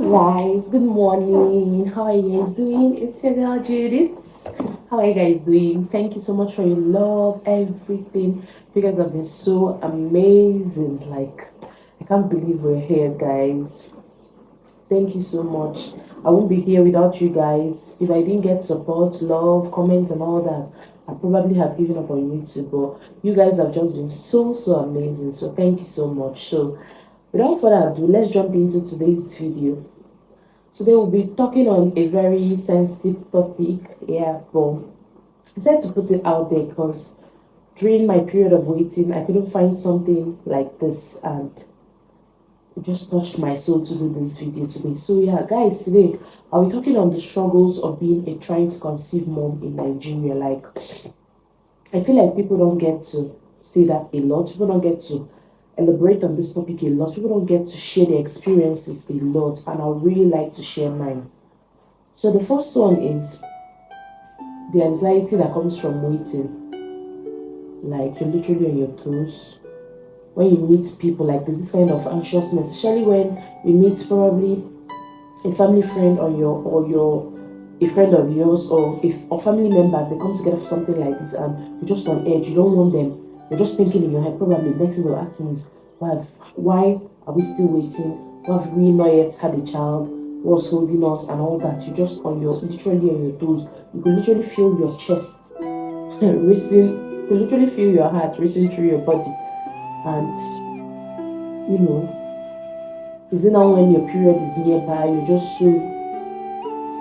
Guys, good morning. How are you guys doing? It's your girl Judith. How are you guys doing? Thank you so much for your love, everything. You guys have been so amazing. Like, I can't believe we're here, guys. Thank you so much. I won't be here without you guys. If I didn't get support, love, comments, and all that, I probably have given up on YouTube. But you guys have just been so amazing. So thank you so much. So without further ado, let's jump into today's video. Today we'll be talking on a very sensitive topic. Yeah, but I decided to put it out there because during my period of waiting, I couldn't find something like this, and it just touched my soul to do this video today. So yeah, guys, today I'll be talking on the struggles of being a trying to conceive mom in Nigeria. Like, I feel like people don't get to say that a lot. People don't get to elaborate on this topic a lot. People don't get to share their experiences a lot, and I would really like to share mine. So the first one is the anxiety that comes from waiting. Like, you're literally on your toes. When you meet people, like, there's this kind of anxiousness, especially when you meet probably a family friend or your a friend of yours, or if or family members, they come together for something like this and you're just on edge. You don't want them. You're just thinking in your head, probably next thing they'll ask me is why are we still waiting? Why have we not yet had a child? What's holding us and all that? You're just on your literally on your toes. You can literally feel your chest racing. You can literally feel your heart racing through your body. And you know, is it now when your period is nearby, you're just so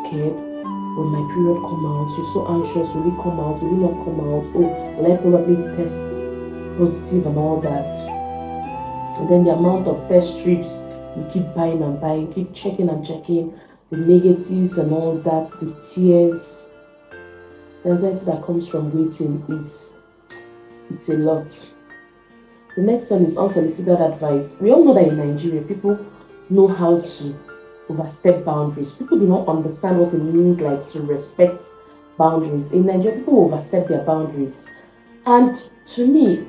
scared? When my period come out, you're so anxious. Will it come out? Will it not come out? Oh, will I probably test positive and all that? And then the amount of test strips you keep buying and buying, keep checking and checking, the negatives and all that, the tears, the anxiety that comes from waiting it's a lot. The next one is unsolicited advice. We all know that in Nigeria, people know how to overstep boundaries. People do not understand what it means like to respect boundaries. In Nigeria, people overstep their boundaries. And to me,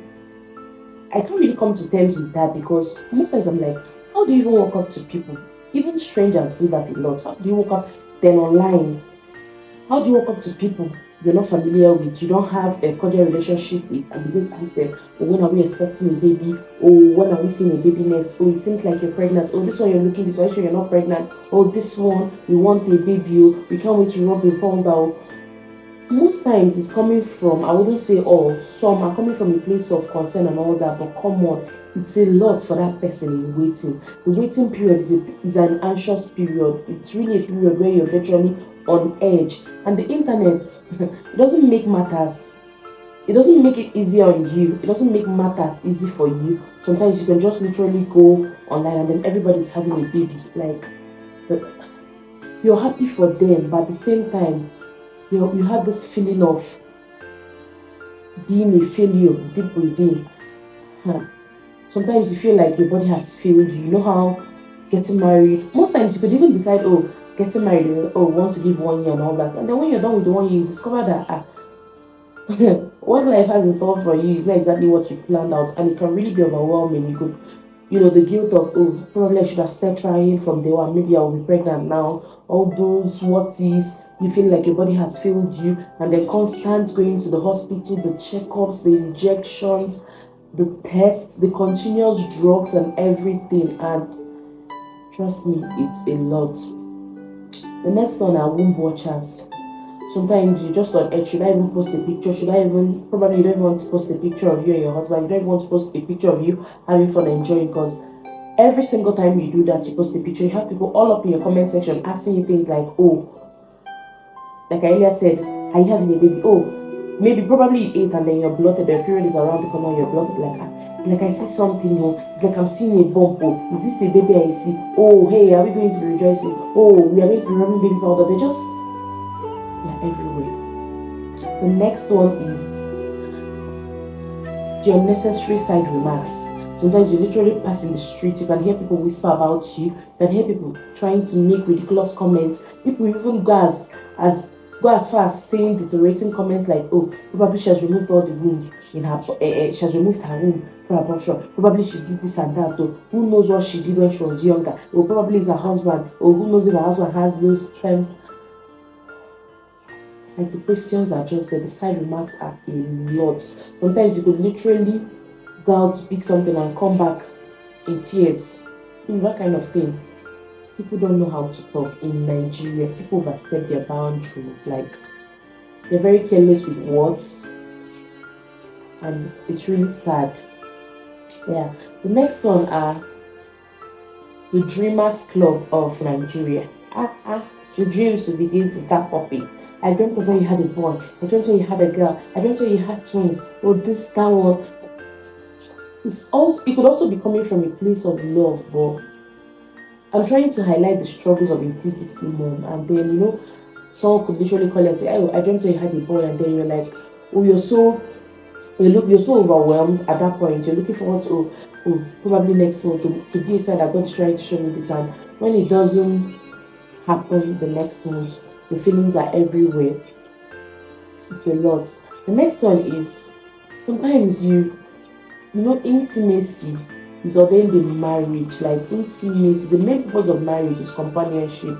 I can't really come to terms with that, because most times I'm like, how do you even walk up to people? Even strangers do that a lot. How do you walk up then online? How do you walk up to people you're not familiar with, you don't have a cordial relationship with, and begin to ask them, oh, when are we expecting a baby? Oh, when are we seeing a baby next? Oh, it seems like you're pregnant. Oh, this one you're looking this way, sure you're not pregnant. Oh, this one we want a baby. Oh, we can't wait to rub a powder. Most times it's coming from, I wouldn't say all, some are coming from a place of concern and all that, but come on, it's a lot for that person in waiting. The waiting period is an anxious period. It's really a period where you're virtually on edge, and the internet it doesn't make matters. It doesn't make it easier on you. It doesn't make matters easy for you. Sometimes you can just literally go online and then everybody's having a baby. Like, you're happy for them, but at the same time, you have this feeling of being a failure deep within. Sometimes you feel like your body has failed you. You know how getting married, most times you could even decide, oh, getting married, oh, want to give 1 year and all that. And then when you're done with the 1 year, you discover that what life has in store for you is not exactly what you planned out, and it can really be overwhelming. You could, the guilt of, oh, probably I should have started trying from day one. Maybe I'll be pregnant now. All those what is, you feel like your body has failed you, and then constant going to the hospital, the checkups, the injections, the tests, the continuous drugs, and everything. And trust me, it's a lot. The next one are womb watchers. Sometimes you just on edge. Should I even post a picture? Probably you don't even want to post a picture of you and your husband. You don't even want to post a picture of you having fun and enjoying, because every single time you do that, you post a picture, you have people all up in your comment section asking you things like, oh, like I earlier said, are you having a baby? Oh, maybe probably you ate and then you're bloated, the period is around the corner, you're bloated, like I see something, it's like I'm seeing a bump. Oh, is this a baby I see? Oh, hey, are we going to be rejoicing? Oh, we are going to be rubbing baby powder. They're everywhere. The next one is the unnecessary side remarks. Sometimes you literally pass in the street, you can hear people whisper about you, you can hear people trying to make ridiculous comments. People even go as go as far as saying deteriorating comments like, oh, probably she has removed all the womb in her, she has removed her womb for abortion. Probably she did this and that. Or who knows what she did when she was younger? Or probably it's her husband. Or who knows if her husband has those like the questions are just there. The side remarks are a lot. Sometimes you could literally go out to pick something and come back in tears. That kind of thing. People don't know how to talk in Nigeria. People overstep their boundaries. Like, they're very careless with words, and it's really sad. Yeah. The next one are the Dreamers Club of Nigeria. The dreams will begin to start popping. I dreamt of when you had a boy. I dreamt when you had a girl. I dreamt when you had twins. Or this, that one. It could also be coming from a place of love, but I'm trying to highlight the struggles of a TTC mom, and then someone could literally call you and say, "Oh, I dreamt you had a boy," and then you're like, "Oh, you're so overwhelmed at that point. You're looking forward to, oh, probably next month to be a sign that God is trying to show me this." And when it doesn't happen the next month, the feelings are everywhere. It's a lot. The next one is sometimes intimacy is ordained in marriage. Like, intimacy, the main purpose of marriage is companionship.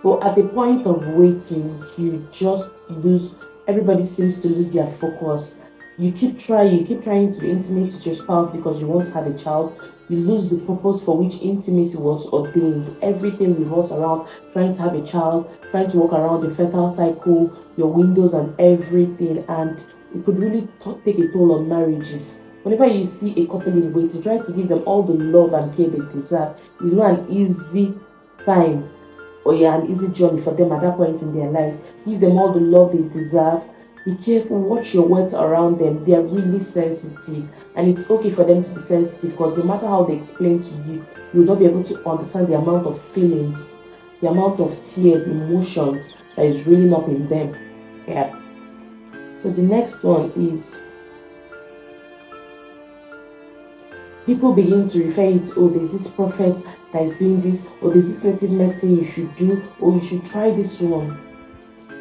But at the point of waiting, you just lose, everybody seems to lose their focus. You keep trying to be intimate with your spouse because you want to have a child. You lose the purpose for which intimacy was ordained. Everything revolves around trying to have a child, trying to work around the fertile cycle, your windows, and everything. And it could really take a toll on marriages. Whenever you see a couple in waiting, try to give them all the love and care they deserve. It's not an easy time or an easy journey for them at that point in their life. Give them all the love they deserve. Be careful, watch your words around them. They are really sensitive, and it's okay for them to be sensitive, because no matter how they explain to you, you'll not be able to understand the amount of feelings, the amount of tears, emotions that is really up in them. Yeah. So the next one is people begin to refer it, oh, there's this prophet that is doing this, or there's this native medicine you should do, or you should try this one.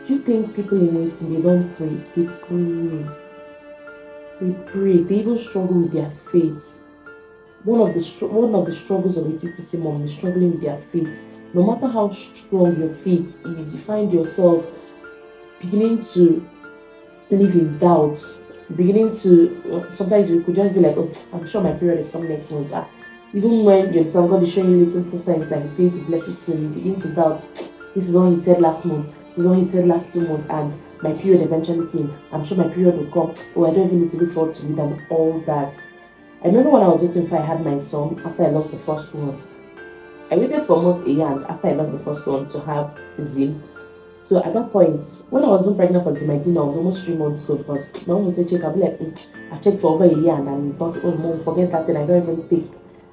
Do you think people in waiting, they don't pray? They pray. They pray. They even struggle with their faith. One of the struggles of a TTC mom is struggling with their faith. No matter how strong your faith is, you find yourself beginning to live in doubt. Beginning to sometimes you could just be like, oh, I'm sure my period is coming next month. Even when you understand God is showing you little signs that He's going to bless you soon, you begin to doubt. This is what He said last month. This is what He said last 2 months, and my period eventually came. I'm sure my period will come. Oh, I don't even need to look forward to it and all that. I remember when I was waiting for I had my son after I lost the first one. I waited for almost a year after I lost the first one to have Zim. So at that point, when I wasn't pregnant for Zim, I was almost 3 months old, because my mom would say, check, I'll be like, I checked for over a year and I'm not, oh, mom, forget that thing, I don't even think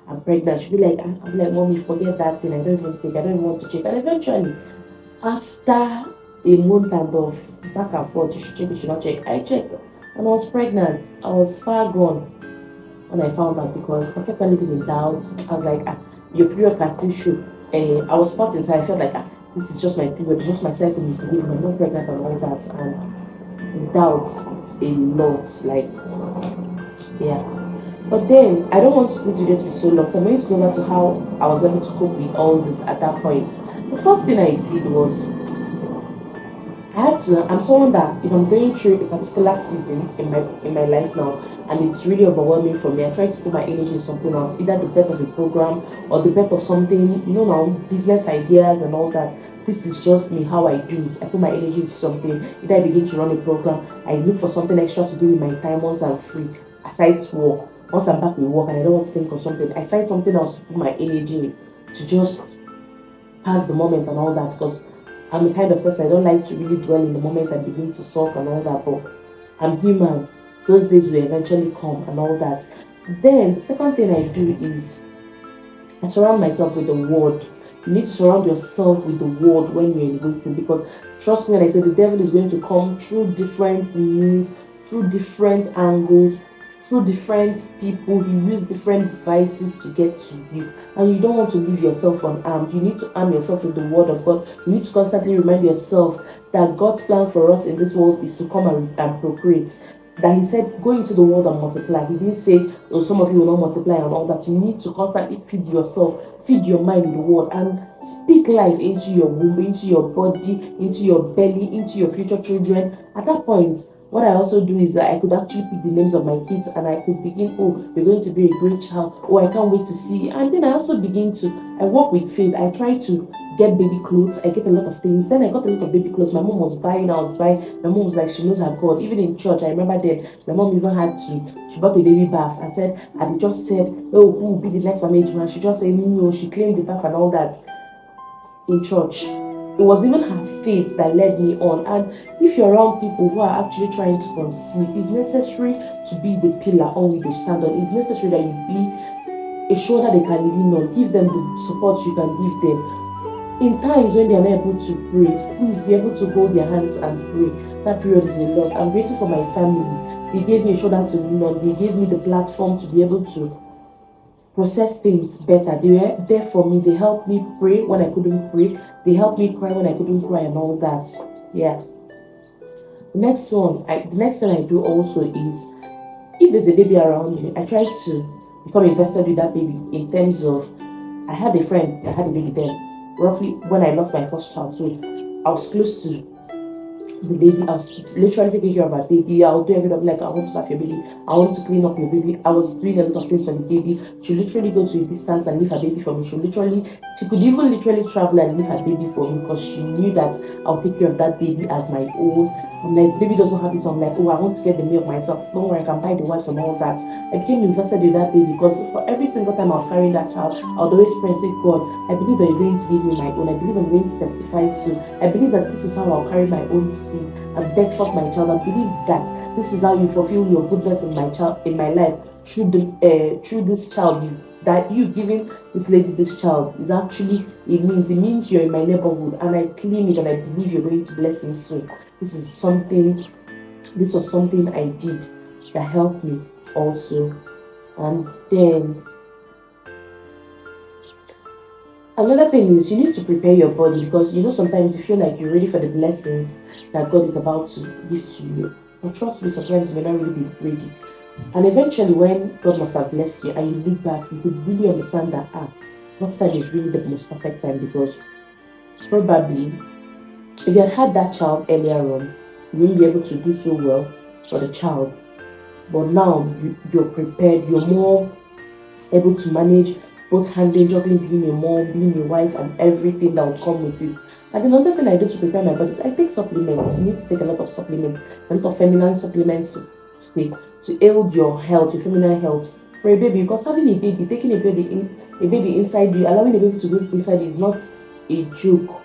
I'm pregnant. She'll be like, I'll be like, mommy, forget that thing, I don't even think, I don't even want to check. And eventually, after a month and of back and forth, you should check, you should not check, I checked and I was pregnant. I was far gone when I found out, because I kept on living in doubt. I was like, your period can still show. I was hot inside. I felt like, this is just my period, it's just my cycle misbehaving, I'm not pregnant and all that. And doubt, it's a lot. Like, yeah. But then, I don't want this video to be so long, so I'm going to go back to how I was able to cope with all this at that point. The first thing I did was, I'm someone that if I'm going through a particular season in my life now, and it's really overwhelming for me, I try to put my energy in something else, either the birth of a program or the birth of something, now, business ideas and all that. This is just me, how I do it. I put my energy into something. Either I begin to run a program, I look for something extra to do with my time once I'm free, aside work. Once I'm back with work and I don't want to think of something, I find something else to put my energy in, to just pass the moment and all that, because I'm the kind of person, I don't like to really dwell in the moment and begin to sulk and all that, but I'm human. Those days will eventually come and all that. Then the second thing I do is I surround myself with the word. You need to surround yourself with the word when you're in waiting, because trust me when I say the devil is going to come through different means, through different angles, through different people. He used different devices to get to you, and you don't want to leave yourself unarmed. You need to arm yourself with the word of God. You need to constantly remind yourself that God's plan for us in this world is to come and procreate. That he said, go into the world and multiply. He didn't say, oh, some of you will not multiply and all that. You need to constantly feed yourself, feed your mind with the word, and speak life into your womb, into your body, into your belly, into your future children. At that point, what I also do is that I could actually pick the names of my kids, and I could begin, oh, you're going to be a great child. Oh, I can't wait to see. And then I also begin to, I work with faith. I try to get baby clothes. I get a lot of things. Then I got a lot of baby clothes. My mom was buying, I was buying. My mom was like, she knows her God. Even in church, I remember then, my mom even had to, she bought a baby bath and said, and they just said, oh, who will be the next management? Man? She just said, no, she claimed the bath and all that in church. It was even her faith that led me on. And if you're around people who are actually trying to conceive, it's necessary to be the pillar on which they stand on. It's necessary that you be a shoulder they can lean on. Give them the support you can give them. In times when they are not able to pray, please be able to hold their hands and pray. That period is a lot. I'm grateful for my family. They gave me a shoulder to lean on. They gave me the platform to be able to process things better. They were there for me. They helped me pray when I couldn't pray. They helped me cry when I couldn't cry and all that. Yeah. The next thing I do also is, if there's a baby around me, I try to become invested with that baby in terms of, I had a friend that had a baby then, roughly when I lost my first child. So I was close to the baby. I was literally taking care of my baby. I'll do everything like, I want to bath your baby, I want to clean up your baby. I was doing a lot of things for the baby. She literally go to a distance and leave her baby for me. She could even literally travel and leave her baby for me, because she knew that I'll take care of that baby as my own. I'm like, baby doesn't have this. I'm like, oh, I want to get the milk myself. Don't worry, I can buy the wipes and all that. I became invested with that baby, because for every single time I was carrying that child, I would always pray and say, God, I believe that you're going to give me my own. I believe I'm going to testify soon. I believe that this is how I'll carry my own seed and beg for my child. I believe that this is how you fulfill your goodness in my life through this child. That you giving this lady this child is actually, it means you're in my neighborhood, and I claim it, and I believe you're going to bless me soon. This was something I did that helped me also. And then another thing is, you need to prepare your body, because sometimes you feel like you're ready for the blessings that God is about to give to you, but trust me, sometimes you may not really be ready. And eventually, when God must have blessed you and you look back, you could really understand that what time is really the most perfect time, because probably if you had that child earlier on, you wouldn't be able to do so well for the child. But now you're prepared, you're more able to manage both handling, juggling, being a mom, being a wife, and everything that will come with it. And another thing I do to prepare my body is I take supplements. You need to take a lot of supplements, a lot of feminine supplements to aid your health, your feminine health for a baby. Because having a baby, taking a baby inside you, allowing a baby to go inside you is not a joke.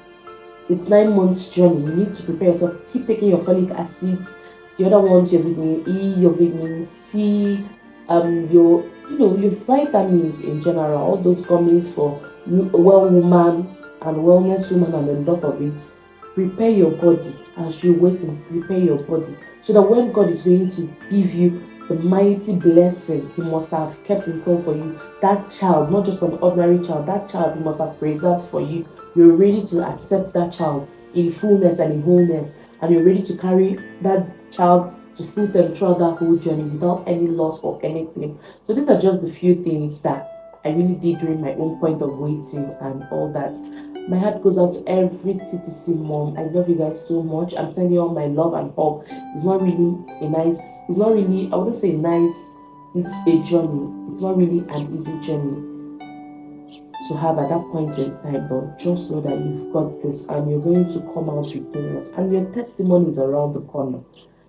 It's 9 months journey. You need to prepare yourself. Keep taking your folic acid. The other ones, your vitamin E, your vitamin C, your vitamins in general. All those gummies for well woman and wellness woman, and a lot of it. Prepare your body as you're waiting. Prepare your body so that when God is going to give you the mighty blessing He must have kept in store for you, that child, not just an ordinary child, that child He must have preserved for you. You're ready to accept that child in fullness and in wholeness, and you're ready to carry that child to full them throughout that whole journey without any loss or anything. So these are just the few things that I really did during my own point of waiting and all that. My heart goes out to every TTC mom. I love you guys so much. I'm sending you all my love and hope. It's not really, I wouldn't say nice, it's a journey. It's not really an easy journey to have at that point in time, but just know that you've got this and you're going to come out victorious, and your testimony is around the corner.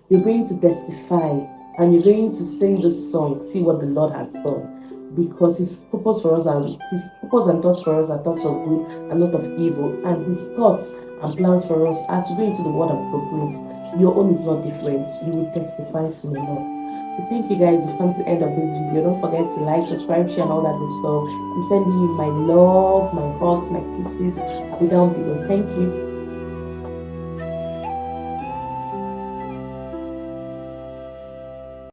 You're going to testify and you're going to sing this song, see what the Lord has done. Because His purpose and thoughts for us are thoughts of good and not of evil, and His thoughts and plans for us are to go into the world and procreate. Your own is not different. You will testify soon enough. So thank you guys. We've come to the end of this video. Don't forget to like, subscribe, share, and all that good stuff. I'm sending you my love, my hugs, my kisses. I'll be down below. Thank you.